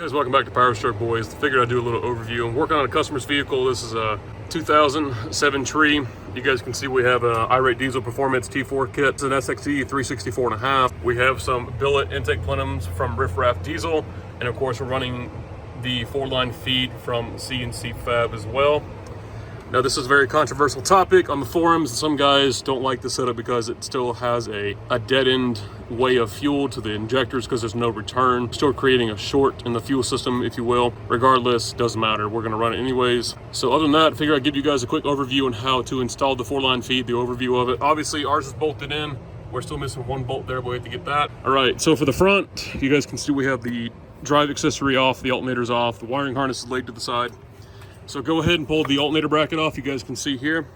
Guys, welcome back to Powerstroke, boys. Figured I'd do a little overview. I'm working on a customer's vehicle. This is a 2007 You guys can see we have a Irate Diesel Performance T4 kit. It's an SXE 364.5. We have some billet intake plenums from Riff Raff Diesel, and of course we're running the 4-line feed from CNC Fab as well. Now, this is a very controversial topic on the forums. Some guys don't like the setup because it still has a dead-end way of fuel to the injectors because there's no return. Still creating a short in the fuel system, if you will. Regardless, doesn't matter. We're going to run it anyways. So other than that, I figure I'd give you guys a quick overview on how to install the 4-line feed, the overview of it. Obviously, ours is bolted in. We're still missing one bolt there, but we have to get that. All right, so for the front, you guys can see we have the drive accessory off, the alternator's off, the wiring harness is laid to the side. So go ahead and pull the alternator bracket off. You guys can see here,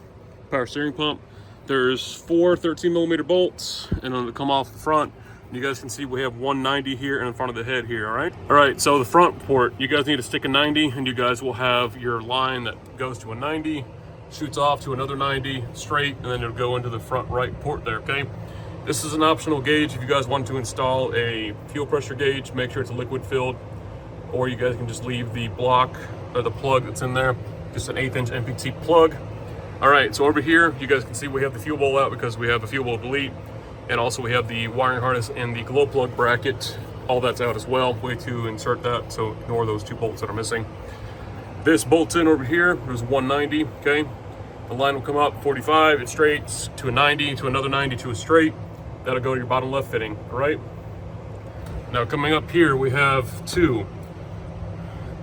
power steering pump. There's 4 13mm bolts, and it'll come off the front. You guys can see we have 190 here in front of the head here, all right? All right, so the front port, you guys need to stick a 90, and you guys will have your line that goes to a 90, shoots off to another 90, straight, and then it'll go into the front right port there, okay? This is an optional gauge. If you guys want to install a fuel pressure gauge, make sure it's a liquid filled, or you guys can just leave the block or the plug that's in there, just an 1/8 inch MPT plug. All right, so over here, you guys can see we have the fuel bowl out because we have a fuel bowl delete, and also we have the wiring harness and the glow plug bracket. All that's out as well. Way to insert that, so ignore those 2 bolts that are missing. This bolts in over here, there's 190, okay? The line will come up 45, it straights to a 90, to another 90, to a straight. That'll go to your bottom left fitting, all right? Now coming up here, we have 2.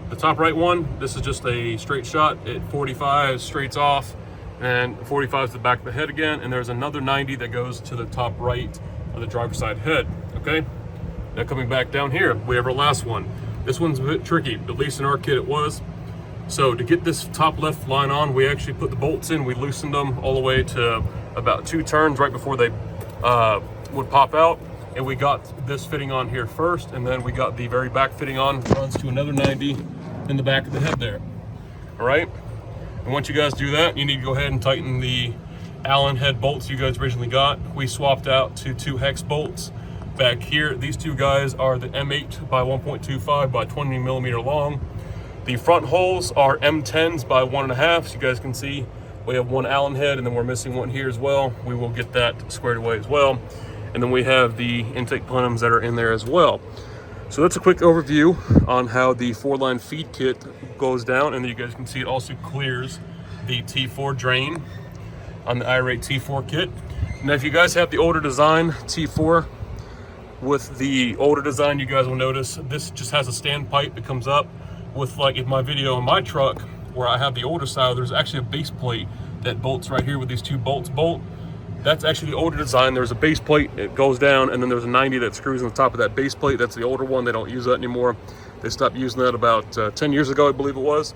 The top right one, this is just a straight shot at 45, straights off, and 45 is the back of the head again, and there's another 90 that goes to the top right of the driver's side head, okay? Now coming back down here, we have our last one. This one's a bit tricky, at least in our kit it was. So to get this top left line on, we actually put the bolts in, we loosened them all the way to about 2 turns right before they would pop out. And we got this fitting on here first, and then we got the very back fitting on, runs to another 90 in the back of the head there. All right, and once you guys do that, you need to go ahead and tighten the Allen head bolts you guys originally got. We swapped out to 2 hex bolts back here. These 2 guys are the M8 by 1.25 by 20mm long. The front holes are M10s by 1.5, so you guys can see we have 1 Allen head, and then we're missing 1 here as well. We will get that squared away as well. And then we have the intake plenums that are in there as well. So that's a quick overview on how the 4-line feed kit goes down. And then you guys can see it also clears the T4 drain on the Irate T4 kit. Now, if you guys have the older design T4, with the older design, you guys will notice this just has a standpipe that comes up with, like in my video on my truck, where I have the older style, there's actually a base plate that bolts right here with these 2 bolts bolt. That's actually the older design. There's a base plate, it goes down, and then there's a 90 that screws on the top of that base plate. That's the older one. They don't use that anymore. They stopped using that about 10 years ago, I believe it was.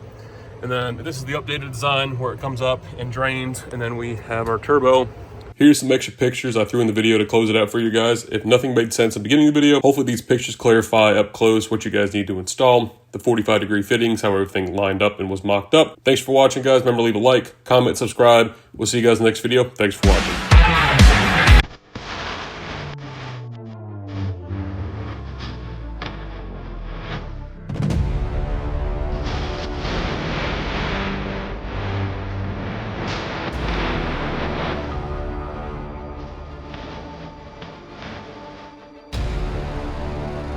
And then this is the updated design where it comes up and drains, and then we have our turbo. Here's some extra pictures I threw in the video to close it out for you guys. If nothing made sense at the beginning of the video, hopefully these pictures clarify up close what you guys need to install. The 45-degree fittings, how everything lined up and was mocked up. Thanks for watching, guys. Remember, leave a like, comment, subscribe. We'll see you guys in the next video. Thanks for watching.